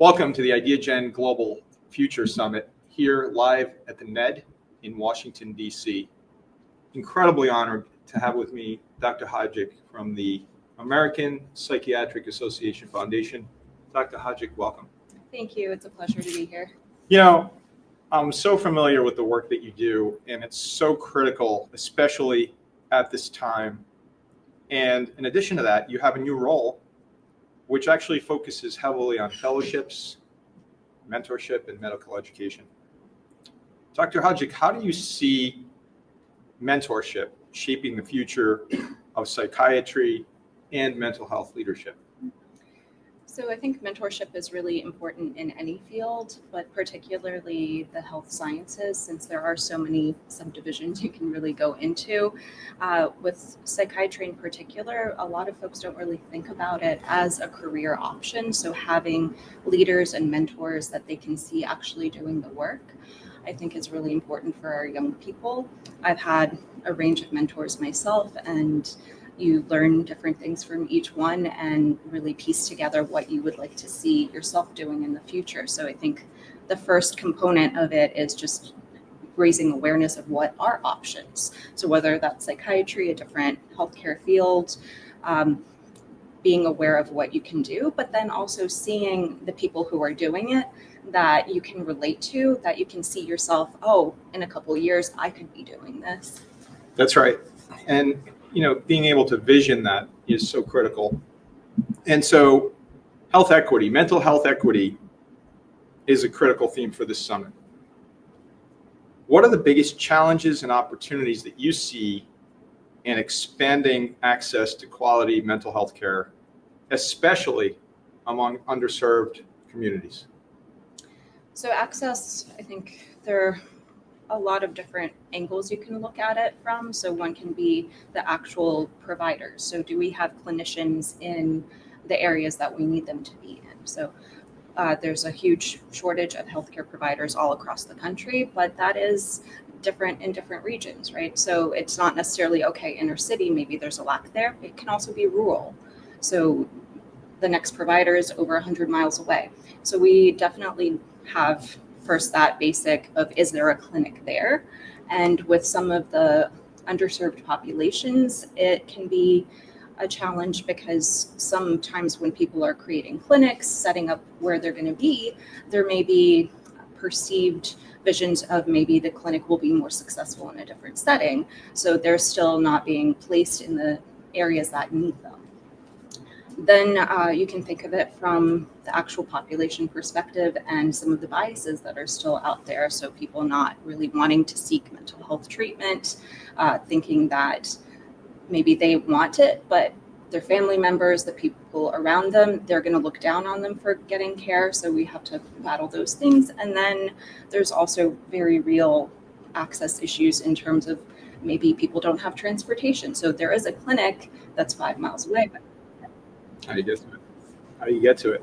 Welcome to the Ideagen Global Future Summit here live at the NED in Washington, D.C. Incredibly honored to have with me Dr. Hodzic from the American Psychiatric Association Foundation. Dr. Hodzic, welcome. Thank you. It's a pleasure to be here. You know, I'm so familiar with the work that you do, and it's so critical, especially at this time. And in addition to that, you have a new role which actually focuses heavily on fellowships, mentorship, and medical education. Dr. Hodzic, how do you see mentorship shaping the future of psychiatry and mental health leadership? So I think mentorship is really important in any field, but particularly the health sciences, since there are so many subdivisions you can really go into. With psychiatry in particular, a lot of folks don't really think about it as a career option. So having leaders and mentors that they can see actually doing the work, I think is really important for our young people. I've had a range of mentors myself, and you learn different things from each one and really piece together what you would like to see yourself doing in the future. So I think the first component of it is just raising awareness of what are options. So whether that's psychiatry, a different healthcare field, being aware of what you can do, but then also seeing the people who are doing it that you can relate to, that you can see yourself, oh, in a couple of years, I could be doing this. That's right. And being able to vision that is so critical. And so health equity, mental health equity is a critical theme for this summit. What are the biggest challenges and opportunities that you see in expanding access to quality mental health care, especially among underserved communities? So access, I think there are a lot of different angles you can look at it from. So one can be the actual providers. So do we have clinicians in the areas that we need them to be in? So there's a huge shortage of healthcare providers all across the country, but that is different in different regions, right? So it's not necessarily, okay, inner city, maybe there's a lack there. It can also be rural. So the next provider is over 100 miles away. So we definitely have first that basic of, is there a clinic there? And with some of the underserved populations, it can be a challenge because sometimes when people are creating clinics, setting up where they're going to be, there may be perceived visions of maybe the clinic will be more successful in a different setting. So they're still not being placed in the areas that need them. Then you can think of it from the actual population perspective and some of the biases that are still out there. So people not really wanting to seek mental health treatment, thinking that maybe they want it, but their family members, the people around them, they're going to look down on them for getting care. So we have to battle those things. And then there's also very real access issues in terms of maybe people don't have transportation. So there is a clinic that's 5 miles away, but how do you get to it?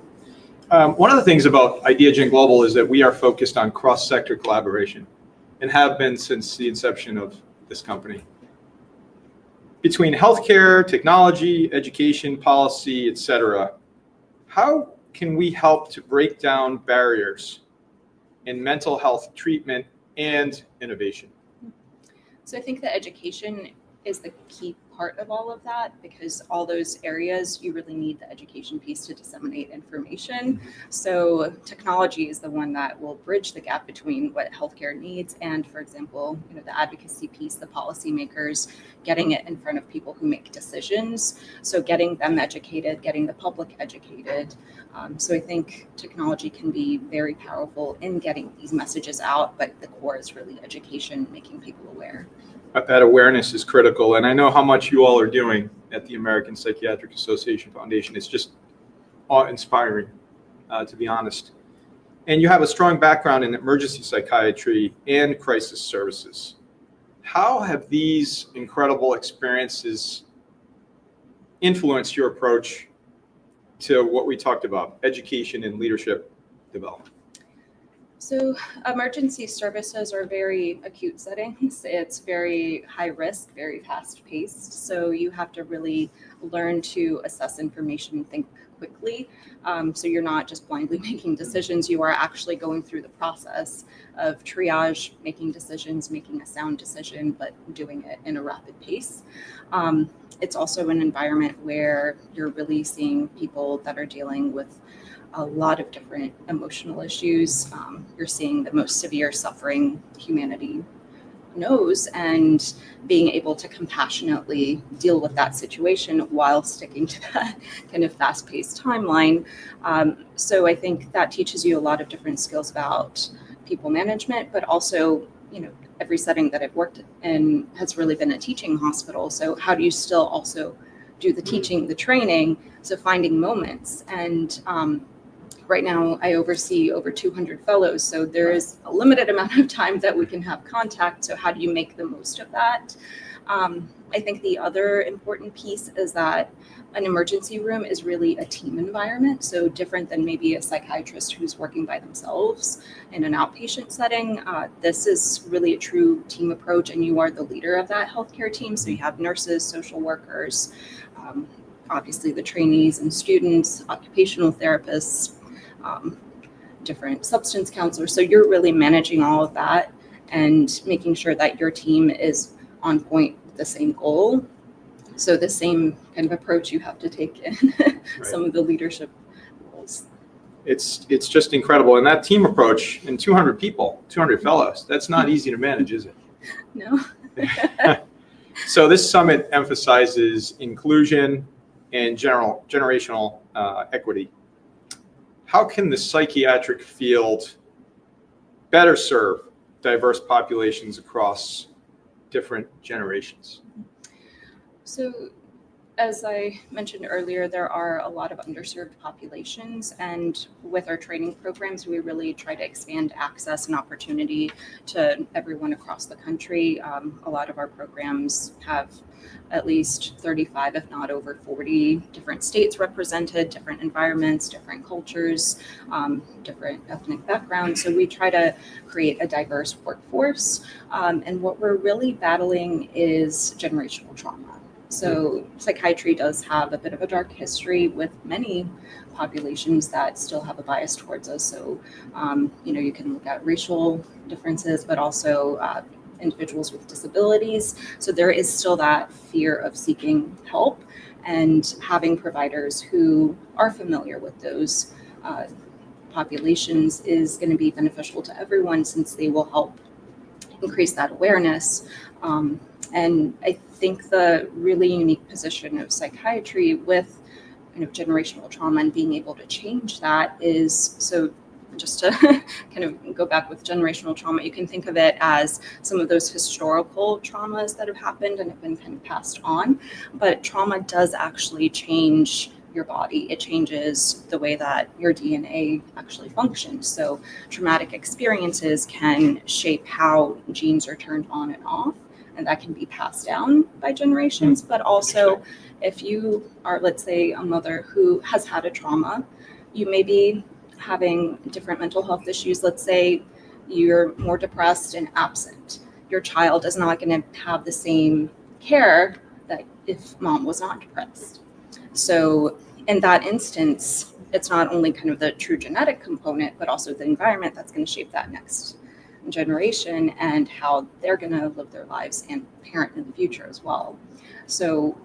One of the things about Ideagen Global is that we are focused on cross-sector collaboration and have been since the inception of this company. Between healthcare, technology, education, policy, etc., how can we help to break down barriers in mental health treatment and innovation? So I think that education is the key part of all of that, because all those areas you really need the education piece to disseminate information. So technology is the one that will bridge the gap between what healthcare needs and, for example, the advocacy piece, the policymakers, getting it in front of people who make decisions. So getting them educated, getting the public educated. So I think technology can be very powerful in getting these messages out, but the core is really education, making people aware. That awareness is critical, and I know how much you all are doing at the American Psychiatric Association Foundation. It's just awe-inspiring, to be honest. And you have a strong background in emergency psychiatry and crisis services. How have these incredible experiences influenced your approach to what we talked about, education and leadership development? So emergency services are very acute settings. It's very high risk, very fast paced. So you have to really learn to assess information and think quickly. So you're not just blindly making decisions. You are actually going through the process of triage, making decisions, making a sound decision, but doing it in a rapid pace. It's also an environment where you're really seeing people that are dealing with a lot of different emotional issues. You're seeing the most severe suffering humanity knows, and being able to compassionately deal with that situation while sticking to that kind of fast-paced timeline. So I think that teaches you a lot of different skills about people management, but also, every setting that I've worked in has really been a teaching hospital. So how do you still also do the teaching, the training? So finding moments. And right now, I oversee over 200 fellows, so there is a limited amount of time that we can have contact. So how do you make the most of that? I think the other important piece is that an emergency room is really a team environment, so different than maybe a psychiatrist who's working by themselves in an outpatient setting. This is really a true team approach, and you are the leader of that healthcare team. So you have nurses, social workers, obviously the trainees and students, occupational therapists, different substance counselors. So you're really managing all of that and making sure that your team is on point with the same goal. So the same kind of approach you have to take in some of the leadership roles. It's just incredible. And that team approach and 200 people, 200 fellows, that's not easy to manage, is it? No. So this summit emphasizes inclusion and generational equity. How can the psychiatric field better serve diverse populations across different generations? So, as I mentioned earlier, there are a lot of underserved populations, and with our training programs, we really try to expand access and opportunity to everyone across the country. A lot of our programs have at least 35, if not over 40 different states represented, different environments, different cultures, different ethnic backgrounds. So we try to create a diverse workforce. And what we're really battling is generational trauma. So psychiatry does have a bit of a dark history with many populations that still have a bias towards us. So, you can look at racial differences, but also individuals with disabilities. So there is still that fear of seeking help, and having providers who are familiar with those populations is going to be beneficial to everyone, since they will help increase that awareness. And I think the really unique position of psychiatry with generational trauma and being able to change that is, so just to kind of go back with generational trauma, you can think of it as some of those historical traumas that have happened and have been kind of passed on. But trauma does actually change your body. It changes the way that your DNA actually functions. So traumatic experiences can shape how genes are turned on and off, and that can be passed down by generations. But also, if you are, let's say, a mother who has had a trauma, you may be having different mental health issues. Let's say you're more depressed and absent. Your child is not going to have the same care that if mom was not depressed. So in that instance, it's not only kind of the true genetic component, but also the environment that's going to shape that next generation and how they're going to live their lives and parent in the future as well. So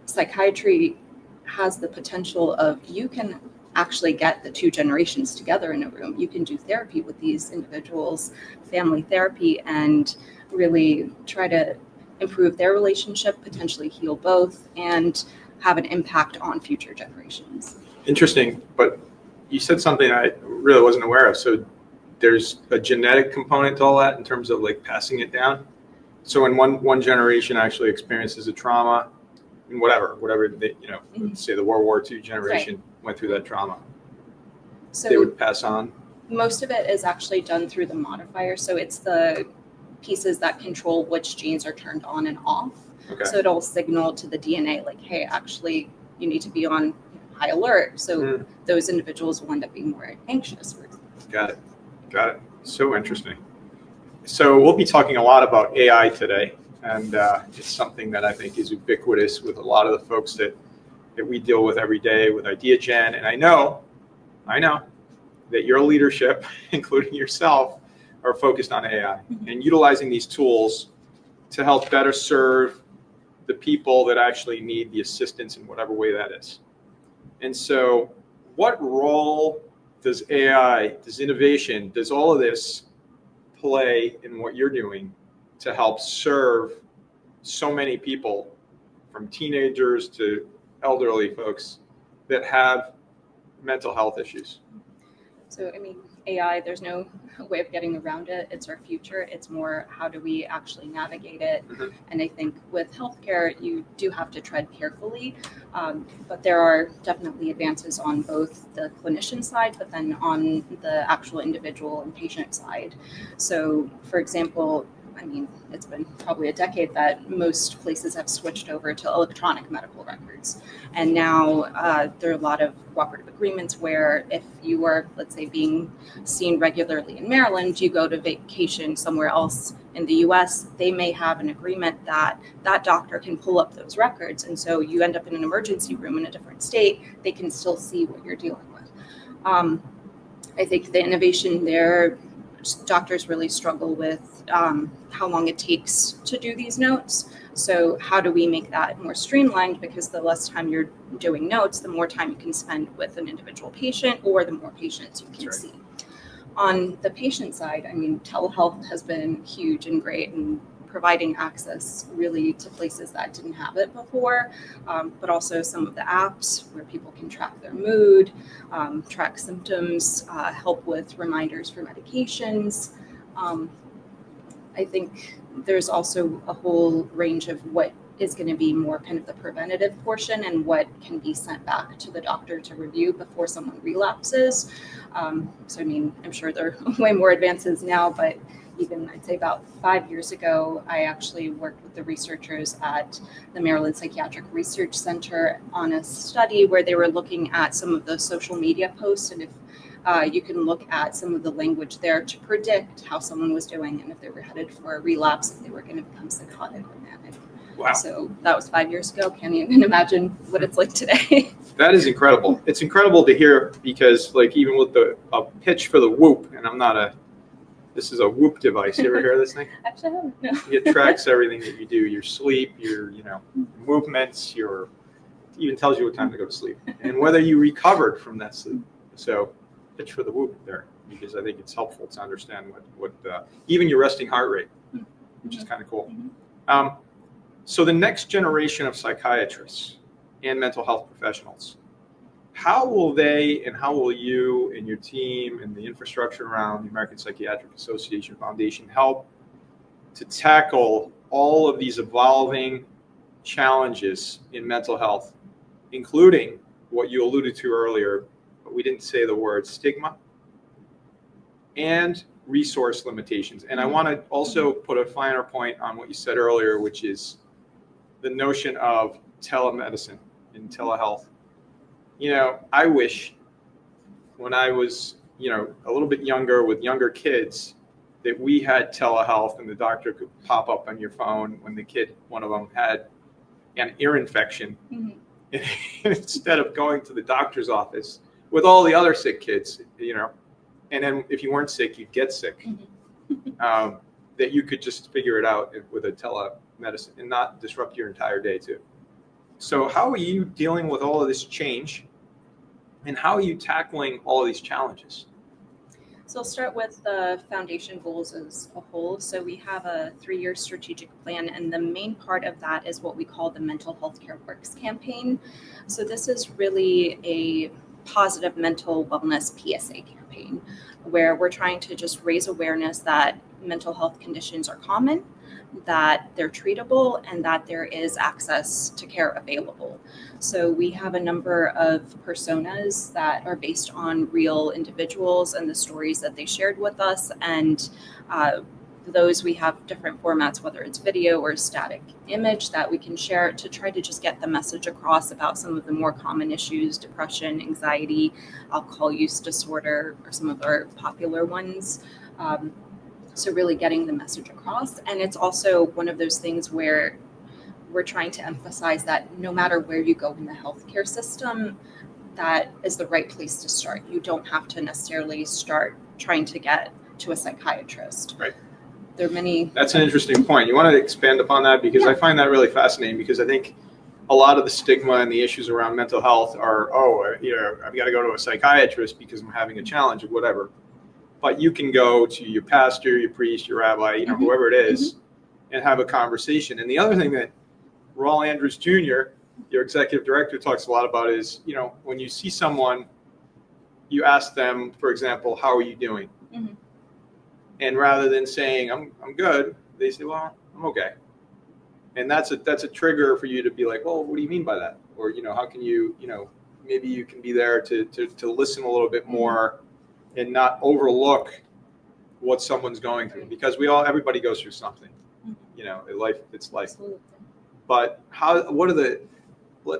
psychiatry has the potential of, you can actually get the two generations together in a room. You can do therapy with these individuals, family therapy, and really try to improve their relationship, potentially heal both, and have an impact on future generations. Interesting, but you said something I really wasn't aware of. So there's a genetic component to all that in terms of like passing it down. So when one generation actually experiences a trauma, and whatever they, let's say the World War II generation went through that trauma, so they would pass on. Most of it is actually done through the modifier. So it's the pieces that control which genes are turned on and off. Okay. So it'll signal to the DNA like, hey, actually, you need to be on high alert. So those individuals will end up being more anxious, for example. Got it. So interesting. So we'll be talking a lot about AI today, and it's something that I think is ubiquitous with a lot of the folks that we deal with every day with Ideagen. And I know that your leadership, including yourself, are focused on AI and utilizing these tools to help better serve the people that actually need the assistance in whatever way that is. And so what role does AI, does innovation, does all of this play in what you're doing to help serve so many people, from teenagers to elderly folks that have mental health issues? So, I mean, AI, there's no way of getting around it. It's our future. It's more how do we actually navigate it? And I think with healthcare, you do have to tread carefully, but there are definitely advances on both the clinician side, but then on the actual individual and patient side. So, for example, I mean, it's been probably a decade that most places have switched over to electronic medical records. And now there are a lot of cooperative agreements where if you are, let's say, being seen regularly in Maryland, you go to vacation somewhere else in the US, they may have an agreement that that doctor can pull up those records. And so you end up in an emergency room in a different state, they can still see what you're dealing with. I think the innovation there, doctors really struggle with how long it takes to do these notes. So how do we make that more streamlined? Because the less time you're doing notes, the more time you can spend with an individual patient, or the more patients you can see. On the patient side, I mean, telehealth has been huge and great and providing access really to places that didn't have it before, but also some of the apps where people can track their mood, track symptoms, help with reminders for medications. I think there's also a whole range of what is going to be more kind of the preventative portion and what can be sent back to the doctor to review before someone relapses. So, I mean, I'm sure there are way more advances now, but even I'd say about 5 years ago, I actually worked with the researchers at the Maryland Psychiatric Research Center on a study where they were looking at some of the social media posts, and if you can look at some of the language there to predict how someone was doing and if they were headed for a relapse, if they were going to become psychotic or manic. Wow. So that was 5 years ago. Can't even imagine what it's like today. That is incredible. It's incredible to hear because, like, even with a pitch for the Whoop, and this is a Whoop device. You ever hear of this thing? Actually, I haven't. No. It tracks everything that you do, your sleep, your movements, even tells you what time to go to sleep and whether you recovered from that sleep. So pitch for the Whoop there, because I think it's helpful to understand what even your resting heart rate, which is kind of cool. So the next generation of psychiatrists and mental health professionals, how will they and how will you and your team and the infrastructure around the American Psychiatric Association Foundation help to tackle all of these evolving challenges in mental health, including what you alluded to earlier, but we didn't say the word stigma and resource limitations? And I want to also put a finer point on what you said earlier, which is the notion of telemedicine and telehealth. I wish when I was, a little bit younger with younger kids, that we had telehealth and the doctor could pop up on your phone when one of them had an ear infection. And instead of going to the doctor's office with all the other sick kids, and then if you weren't sick, you'd get sick, that you could just figure it out with a telemedicine and not disrupt your entire day too. So how are you dealing with all of this change, and how are you tackling all of these challenges? So I'll start with the foundation goals as a whole. So we have a 3-year strategic plan, and the main part of that is what we call the Mental Healthcare Works campaign. So this is really a positive mental wellness PSA campaign where we're trying to just raise awareness that mental health conditions are common, that they're treatable, and that there is access to care available. So we have a number of personas that are based on real individuals and the stories that they shared with us. And those we have different formats, whether it's video or static image, that we can share to try to just get the message across about some of the more common issues: depression, anxiety, alcohol use disorder are some of our popular ones. So really getting the message across. And it's also one of those things where we're trying to emphasize that no matter where you go in the healthcare system, that is the right place to start. You don't have to necessarily start trying to get to a psychiatrist. Right. There are many. That's an interesting point. You want to expand upon that? Because I find that really fascinating, because I think a lot of the stigma and the issues around mental health are, I've got to go to a psychiatrist because I'm having a challenge or whatever. But you can go to your pastor, your priest, your rabbi, whoever it is, and have a conversation. And the other thing that Raul Andrews Jr., your executive director, talks a lot about is, when you see someone, you ask them, for example, how are you doing? Mm-hmm. And rather than saying, I'm good, they say, well, I'm okay. And that's a trigger for you to be like, well, what do you mean by that? Or, how can you, maybe you can be there to listen a little bit more and not overlook what someone's going through, because everybody goes through something, it's life. Absolutely. But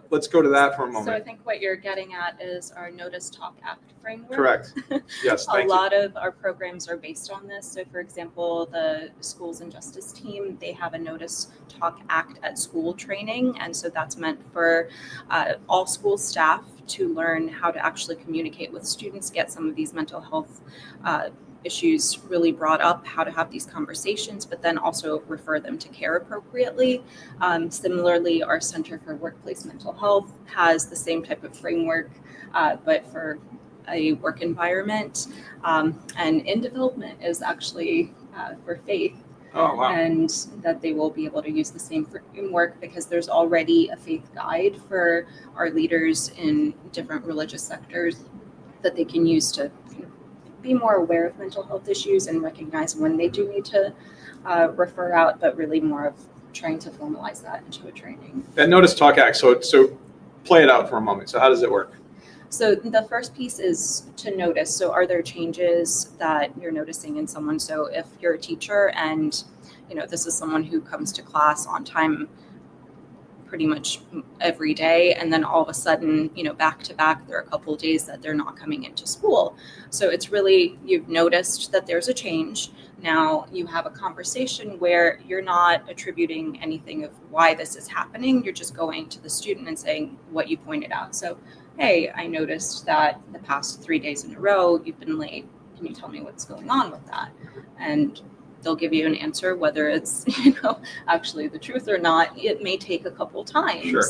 let's go to that for a moment. So I think what you're getting at is our Notice, Talk, Act framework. Correct. Yes, thank you. A lot of our programs are based on this. So for example, the Schools and Justice team, they have a Notice, Talk, Act at School training. And so that's meant for all school staff to learn how to actually communicate with students, get some of these mental health issues really brought up, how to have these conversations, but then also refer them to care appropriately. Similarly, our Center for Workplace Mental Health has the same type of framework, but for a work environment. And in development is actually for faith. Oh, wow. And that they will be able to use the same framework, because there's already a faith guide for our leaders in different religious sectors that they can use to be more aware of mental health issues and recognize when they do need to refer out, but really more of trying to formalize that into a training. That Notice, Talk, Act, so play it out for a moment. So how does it work? So the first piece is to notice. So are there changes that you're noticing in someone? So if you're a teacher and, this is someone who comes to class on time pretty much every day, and then all of a sudden, back to back, there are a couple of days that they're not coming into school. So it's really, you've noticed that there's a change. Now you have a conversation where you're not attributing anything of why this is happening. You're just going to the student and saying what you pointed out. So, hey, I noticed that the past 3 days in a row, you've been late. Can you tell me what's going on with that? And they'll give you an answer, whether it's, actually the truth or not. It may take a couple times, Sure.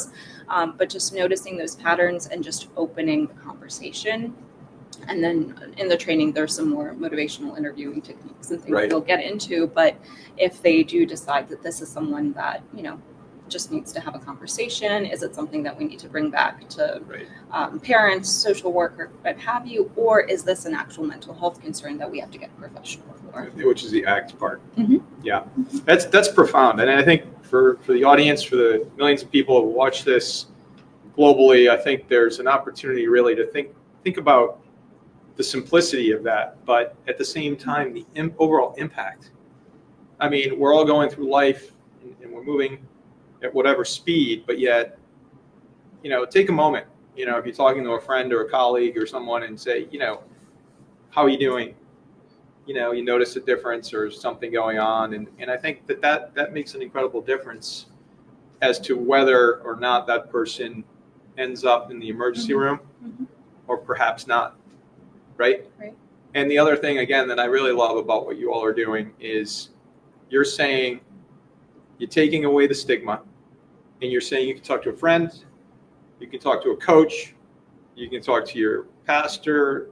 But just noticing those patterns and just opening the conversation. And then in the training, there's some more motivational interviewing techniques and things Right. we'll get into. But if they do decide that this is someone that, just needs to have a conversation, is it something that we need to bring back to Right. parents, social worker, what have you, or is this an actual mental health concern that we have to get professional for? Which is the ACT part. Mm-hmm. Yeah, that's profound. And I think for the audience, for the millions of people who watch this globally, I think there's an opportunity really to think about the simplicity of that, but at the same time, the overall impact. I mean, we're all going through life and we're moving at whatever speed, but yet, take a moment, if you're talking to a friend or a colleague or someone and say, how are you doing? You notice a difference or something going on. And I think that makes an incredible difference as to whether or not that person ends up in the emergency room or perhaps not. Right? Right. And the other thing, again, that I really love about what you all are doing is you're saying, you're taking away the stigma, and you're saying you can talk to a friend, you can talk to a coach, you can talk to your pastor,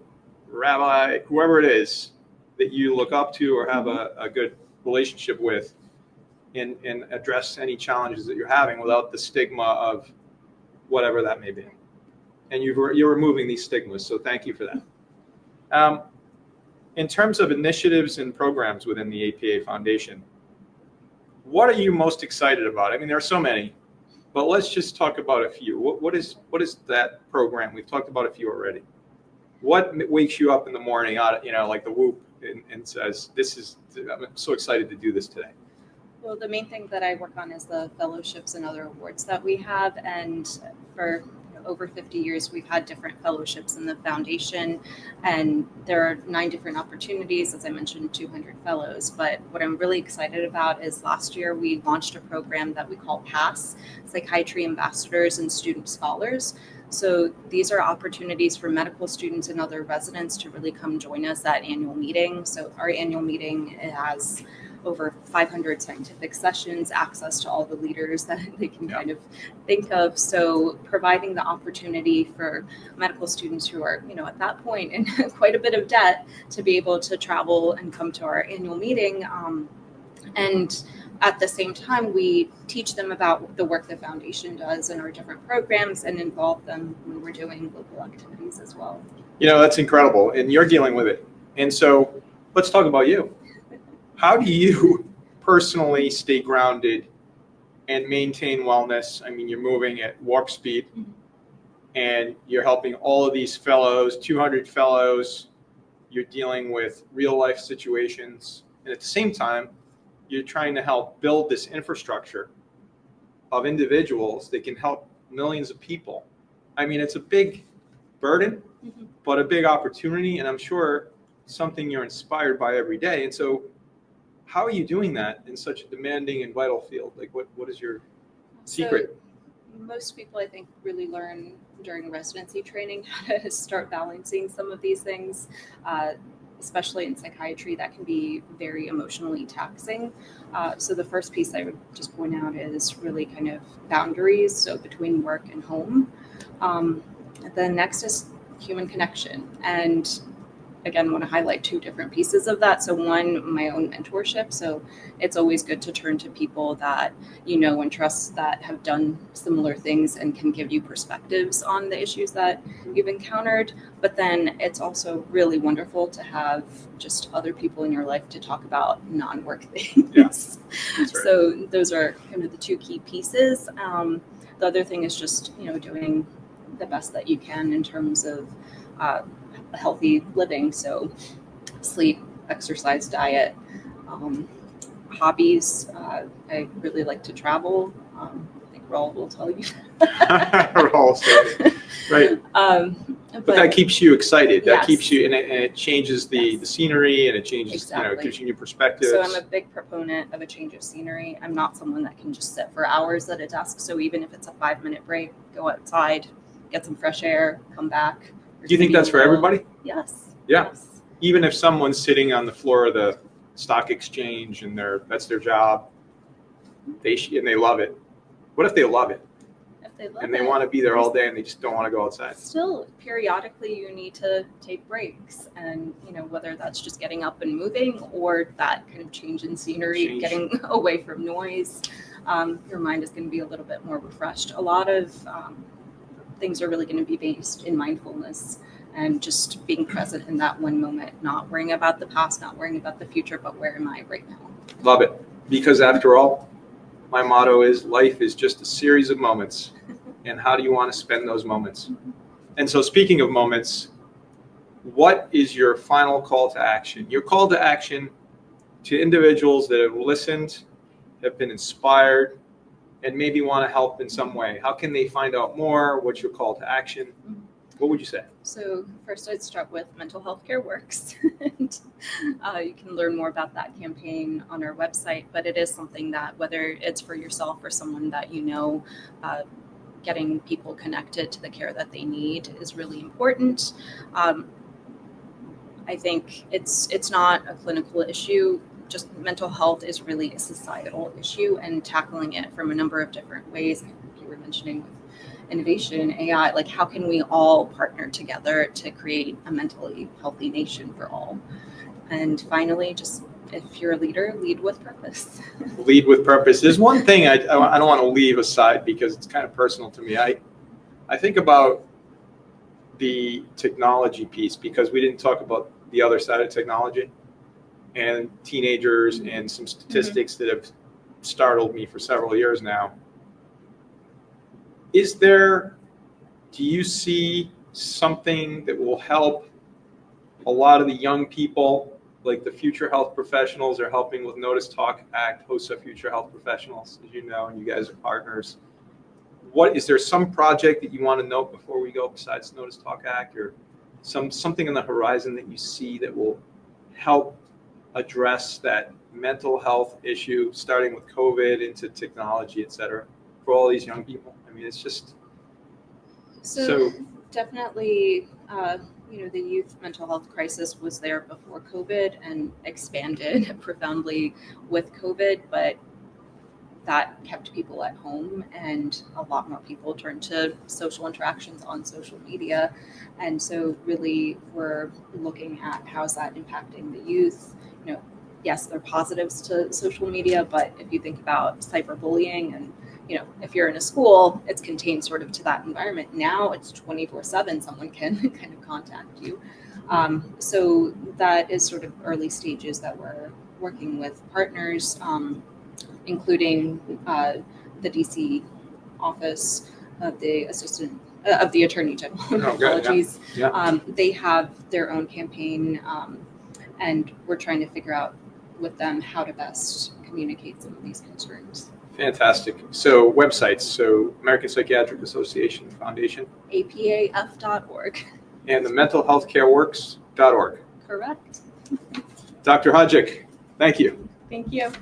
rabbi, whoever it is that you look up to or have a good relationship with, and address any challenges that you're having without the stigma of whatever that may be. And you're removing these stigmas, so thank you for that. In terms of initiatives and programs within the APA Foundation, what are you most excited about? I mean, there are so many, but let's just talk about a few. What is that program? We've talked about a few already. What wakes you up in the morning, like the whoop, and says, I'm so excited to do this today? Well, the main thing that I work on is the fellowships and other awards that we have. And for over 50 years, we've had different fellowships in the foundation, and there are 9 different opportunities, as I mentioned, 200 fellows. But what I'm really excited about is last year we launched a program that we call PASS, Psychiatry Ambassadors and Student Scholars. So these are opportunities for medical students and other residents to really come join us at annual meeting. So our annual meeting, it has over 500 scientific sessions, access to all the leaders that they can kind of think of. So providing the opportunity for medical students who are, at that point in quite a bit of debt to be able to travel and come to our annual meeting. And at the same time, we teach them about the work the foundation does and our different programs and involve them when we're doing local activities as well. That's incredible. And you're dealing with it. And so let's talk about you. How do you personally stay grounded and maintain wellness? I mean, you're moving at warp speed and you're helping all of these fellows, 200 fellows. You're dealing with real life situations. And at the same time, you're trying to help build this infrastructure of individuals that can help millions of people. I mean, it's a big burden, but a big opportunity. And I'm sure something you're inspired by every day. And so how are you doing that in such a demanding and vital field? Like what is your secret? So most people, I think, really learn during residency training how to start balancing some of these things, especially in psychiatry. That can be very emotionally taxing. So the first piece I would just point out is really kind of boundaries, so between work and home. The next is human connection. And again, want to highlight 2 different pieces of that. So one, my own mentorship. So it's always good to turn to people that you know and trust that have done similar things and can give you perspectives on the issues that you've encountered. But then it's also really wonderful to have just other people in your life to talk about non-work things. Yeah, that's right. So those are kind of the 2 key pieces. The other thing is just, doing the best that you can in terms of healthy living. So sleep, exercise, diet, hobbies. I really like to travel. I think Raul will tell you. Raul said it. Right. But that keeps you excited. That keeps you, and it changes the scenery, and it changes, it gives you new perspectives. So I'm a big proponent of a change of scenery. I'm not someone that can just sit for hours at a desk. So even if it's a 5-minute break, go outside, get some fresh air, come back. Do you think that's for everybody? Yes. Yeah. Yes. Even if someone's sitting on the floor of the stock exchange and that's their job, and they love it. What if they love it? If they love and they it, want to be there all day and they just don't want to go outside? Still, periodically, you need to take breaks, and whether that's just getting up and moving or that kind of change in scenery, getting away from noise, your mind is going to be a little bit more refreshed. A lot of things are really going to be based in mindfulness and just being present in that one moment, not worrying about the past, not worrying about the future, but where am I right now? Love it. Because after all, my motto is life is just a series of moments. And how do you want to spend those moments? And so speaking of moments, what is your final call to action? Your call to action to individuals that have listened, have been inspired, and maybe want to help in some way. How can they find out more? What's your call to action? What would you say? So first I'd start with Mental Health Care Works. And, you can learn more about that campaign on our website, but it is something that, whether it's for yourself or someone that getting people connected to the care that they need is really important. I think it's not a clinical issue. Just mental health is really a societal issue, and tackling it from a number of different ways. You were mentioning with innovation, AI, like how can we all partner together to create a mentally healthy nation for all? And finally, just if you're a leader, lead with purpose. Lead with purpose. There's one thing I don't want to leave aside because it's kind of personal to me. I think about the technology piece because we didn't talk about the other side of technology and teenagers and some statistics that have startled me for several years now. Do you see something that will help a lot of the young people, like the future health professionals are helping with Notice Talk Act, hosts of future health professionals, as you know, and you guys are partners. what is there some project that you want to note before we go besides Notice Talk Act, or something in the horizon that you see that will help address that mental health issue, starting with COVID into technology, et cetera, for all these young people? I mean, it's just So definitely, the youth mental health crisis was there before COVID and expanded profoundly with COVID, but that kept people at home, and a lot more people turned to social interactions on social media. And so really we're looking at how's that impacting the youth. Yes, there are positives to social media, but if you think about cyberbullying and if you're in a school, it's contained sort of to that environment. Now it's 24/7, someone can kind of contact you. So that is sort of early stages that we're working with partners, including the DC office of the Attorney General. Oh, good, Apologies. yeah. They have their own campaign, and we're trying to figure out with them how to best communicate some of these concerns. Fantastic. So websites, so American Psychiatric Association Foundation. APAF.org. And the mentalhealthcareworks.org. Correct. Dr. Hodzic, thank you. Thank you.